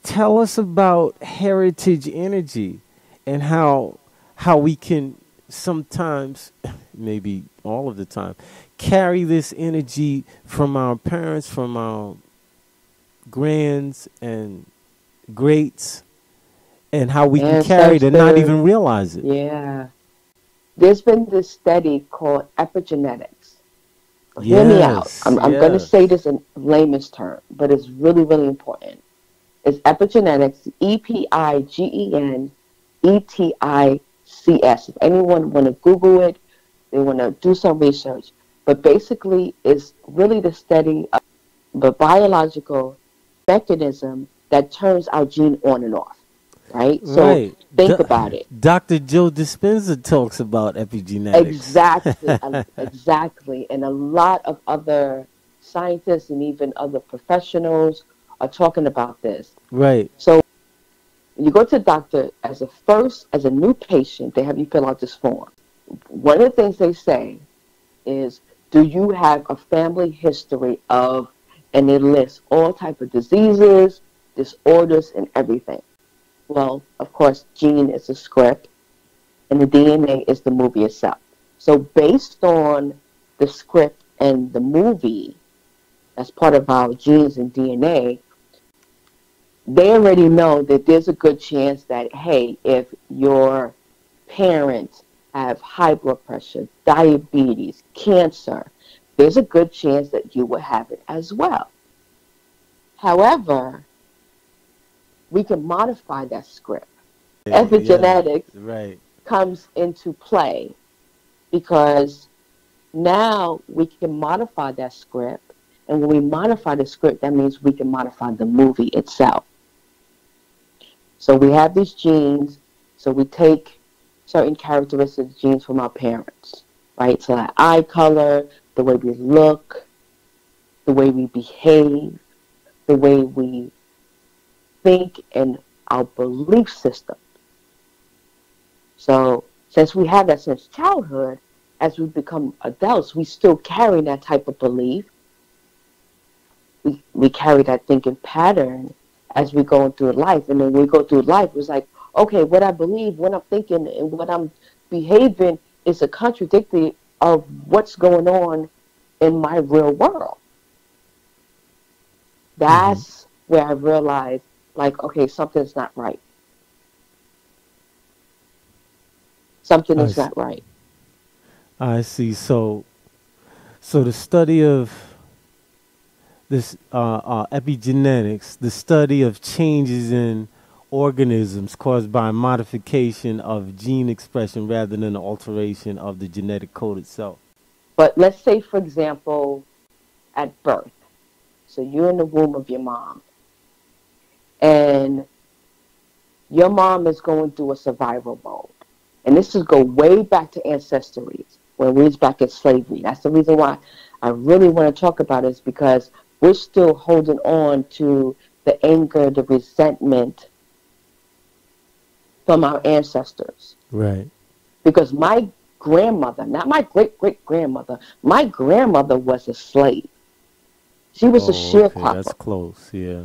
tell us about heritage energy and how we can sometimes, maybe all of the time, carry this energy from our parents, from our grands and greats, and how we can carry it and not even realize it. Yeah. There's been this study called epigenetics. Hear me out. I'm going to say this in layman's term, but it's really, really important. It's epigenetics, EPIGENETICS. If anyone want to Google it, they want to do some research. But basically, it's really the study of the biological mechanism that turns our gene on and off. Right? So think about it. Dr. Joe Dispenza talks about epigenetics. Exactly. And a lot of other scientists and even other professionals are talking about this. Right. So you go to the doctor as a new patient, they have you fill out this form. One of the things they say is, do you have a family history of, and they list all type of diseases, disorders, and everything. Well, of course, gene is the script, and the DNA is the movie itself. So based on the script and the movie, as part of our genes and DNA, they already know that there's a good chance that, hey, if your parents have high blood pressure, diabetes, cancer, there's a good chance that you will have it as well. However, we can modify that script. Epigenetics comes into play because now we can modify that script. And when we modify the script, that means we can modify the movie itself. So we have these genes. So we take certain characteristics of genes from our parents, right? So our eye color, the way we look, the way we behave, the way we think, and our belief system. So since we have that since childhood, as we become adults, we still carry that type of belief. We carry that thinking pattern as we go through life. And then when we go through life, it's like, okay, what I believe, what I'm thinking, and what I'm behaving is a contradiction of what's going on in my real world. That's where I realized, like, okay, something's not right. Something is not right. I see. So the study of this epigenetics, the study of changes in organisms caused by modification of gene expression rather than the alteration of the genetic code itself. But let's say, for example, at birth. So you're in the womb of your mom. And your mom is going through a survival mode. And this is go way back to ancestry, when we was back in slavery. That's the reason why I really want to talk about it, is because we're still holding on to the anger, the resentment from our ancestors. Right. Because my grandmother, not my great-great-grandmother, my grandmother was a slave. She was a sharecropper. That's close, yeah.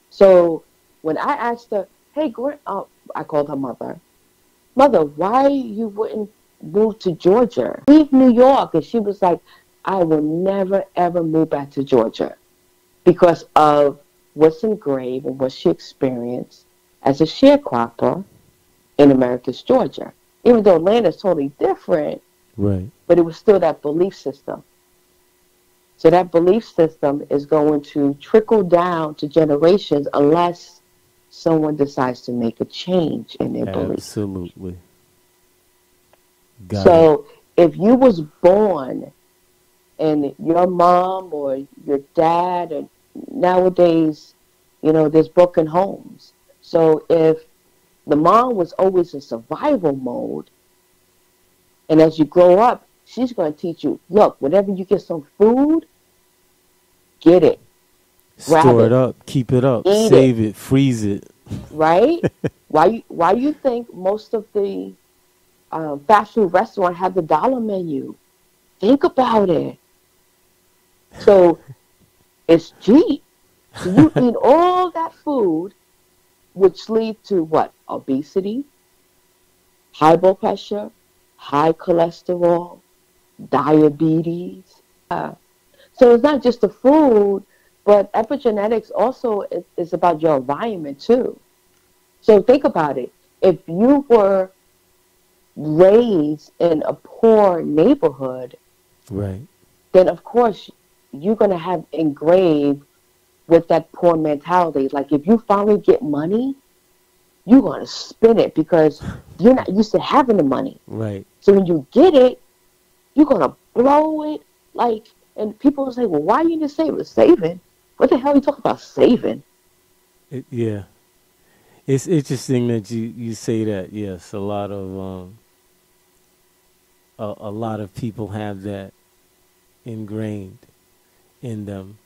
So when I asked her, hey, I called her mother, Mother, why you wouldn't move to Georgia? Leave New York. And she was like, I will never, ever move back to Georgia because of what's engraved and what she experienced as a sharecropper in America's Georgia. Even though land is totally different, right? But it was still that belief system. So that belief system is going to trickle down to generations unless someone decides to make a change in their belief. Absolutely. So if you was born and your mom or your dad, or nowadays, there's broken homes. So if the mom was always in survival mode, and as you grow up, she's going to teach you, look, whenever you get some food, get it. Store it up, keep it up, save it, freeze it. Right? Why you think most of the fast food restaurants have the dollar menu? Think about it. So it's cheap. So you eat all that food, which lead to what? Obesity, high blood pressure, high cholesterol, diabetes. So it's not just the food, but epigenetics also is about your environment too. So think about it. If you were raised in a poor neighborhood, Right. then of course you're going to have engraved with that poor mentality. Like if you finally get money, you're going to spend it because you're not used to having the money. Right. So when you get it, you're going to blow it. Like, and people will say, well, why you just say it was saving? What the hell are you talking about saving? Yeah. It's interesting that you say that. Yes, a lot of people have that ingrained in them,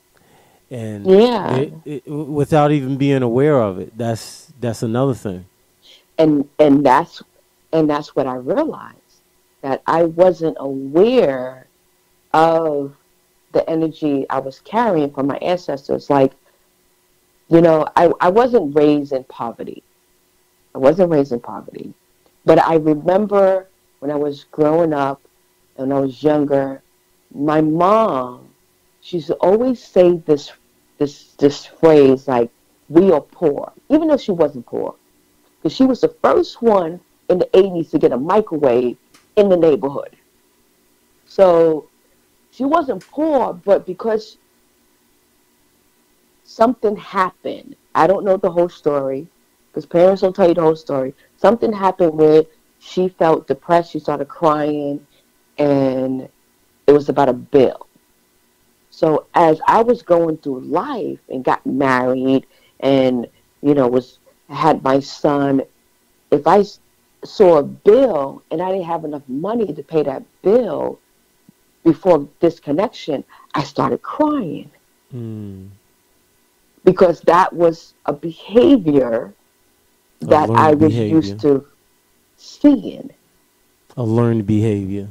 and Yeah. without even being aware of it. That's another thing. And that's what I realized, that I wasn't aware of the energy I was carrying from my ancestors. Like, I wasn't raised in poverty. I wasn't raised in poverty. But I remember when I was growing up, when I was younger, my mom, she used to always say this phrase like, we are poor, even though she wasn't poor. Because she was the first one in the 80s to get a microwave in the neighborhood. So she wasn't poor, but because something happened, I don't know the whole story, because parents don't tell you the whole story. Something happened where she felt depressed, she started crying, and it was about a bill. So as I was going through life and got married and, was had my son, if I saw a bill and I didn't have enough money to pay that bill before this connection, I started crying. Mm. Because that was a behavior A that I learned was behavior. used to seeing. A learned behavior.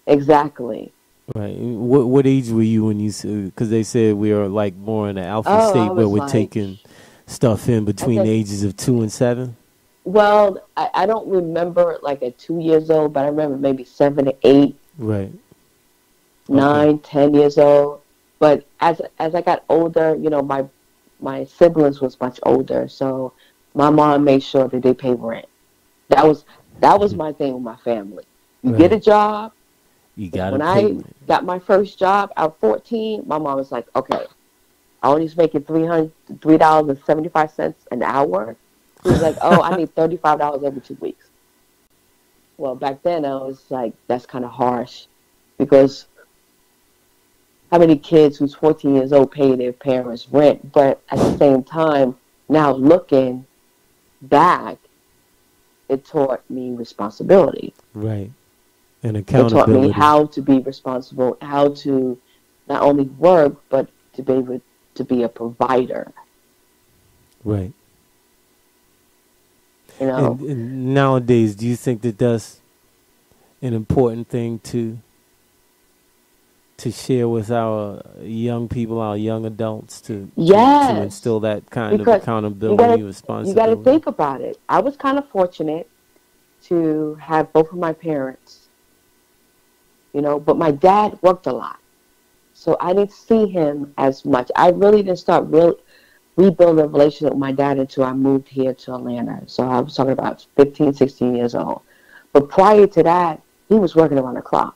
Exactly. Right. What age were you when you said? Because they said we are like more in an alpha Oh, I state where was we're like, taking stuff in I between the guess, ages of 2 and 7. well, I don't remember like at 2 years old, but I remember maybe 7 to 8, Right. Okay. 9, 10 years old. But as I got older, my siblings was much older, so my mom made sure that they pay rent. That was that was my thing with my family. You get a Right. job, You because gotta when pay I rent. got my first job at 14, my mom was like, okay, I only was making $3.75 an hour. She was like, oh, I need $35 every 2 weeks. Well, back then I was like, that's kind of harsh, because how many kids who's 14 years old pay their parents rent? But at the same time, now looking back, it taught me responsibility. Right. And It taught me accountability. how to be responsible, how to not only work, but to be able to be a provider. Right. You know, And nowadays, do you think that that's an important thing to share with our young people, our young adults, to yes, instill that kind of because you accountability gotta and you gotta responsibility? think about it. I was kind of fortunate to have both of my parents, but my dad worked a lot, so I didn't see him as much. I really didn't start rebuilding a relationship with my dad until I moved here to Atlanta. So I was talking about 15, 16 years old. But prior to that, he was working around the clock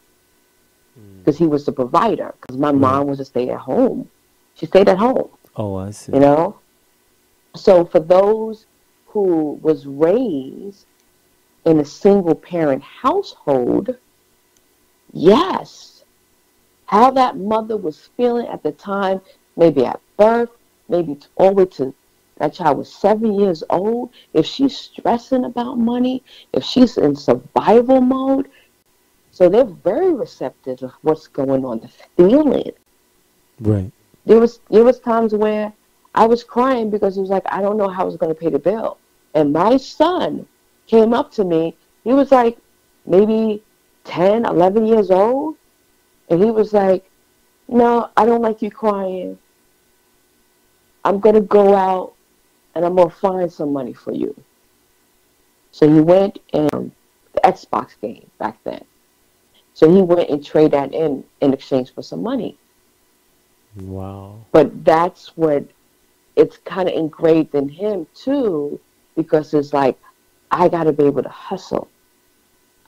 Mm. because he was the provider. Because my Right. mom was to stay at home. She stayed at home, Oh, I you see. know. So for those who was raised in a single parent household, yes, how that mother was feeling at the time, maybe at birth, maybe all the way to that child was 7 years old, if she's stressing about money, if she's in survival mode, so they're very receptive of what's going on, the feeling. Right. There was times where I was crying because it was like I don't know how I was going to pay the bill, and my son came up to me. He was like maybe 10, 11 years old, and he was like, "No, I don't like you crying. I'm going to go out and I'm going to find some money for you. So he went and the Xbox game back then. So he went and traded that in exchange for some money. Wow. But that's what it's kind of engraved in him too, because it's like, I got to be able to hustle.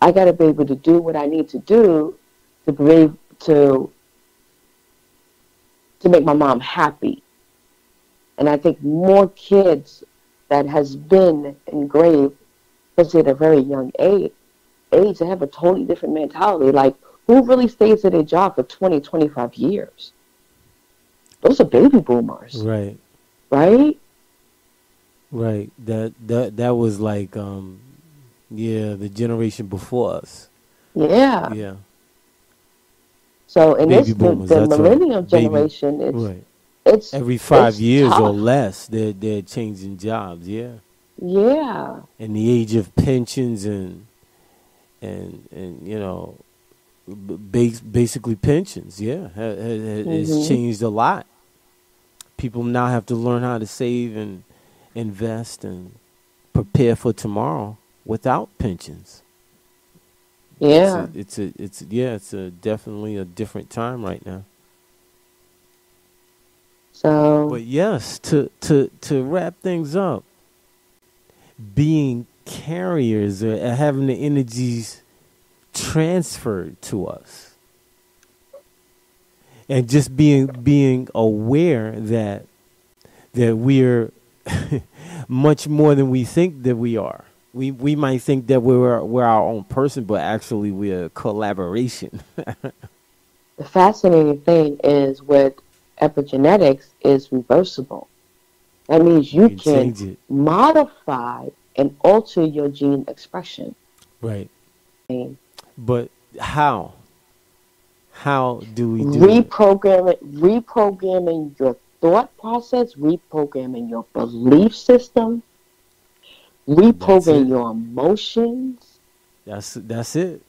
I got to be able to do what I need to do to be able to make my mom happy. And I think more kids that has been engraved, especially at a very young age, they have a totally different mentality. Like, who really stays at a job for 20, 25 years? Those are baby boomers. Right. Right? Right. That was like, the generation before us. Yeah. Yeah. So in Baby this, boomers, the that's millennium right. Baby, generation, right. it's Every 5 years or tough. less, they're changing jobs. Yeah. Yeah. And the age of pensions and basically pensions. Yeah, it's changed a lot. People now have to learn how to save and invest and prepare for tomorrow without pensions. Yeah. It's definitely a different time right now. So. But yes, to wrap things up, being carriers or having the energies transferred to us, and just being aware that we're much more than we think that we are. We might think that we're our own person, but actually we're a collaboration. The fascinating thing is with epigenetics is reversible. That means you can modify and alter your gene expression. Right. But how? How do we do reprogramming your thought process, reprogramming your belief system, reprogramming your emotions. That's it.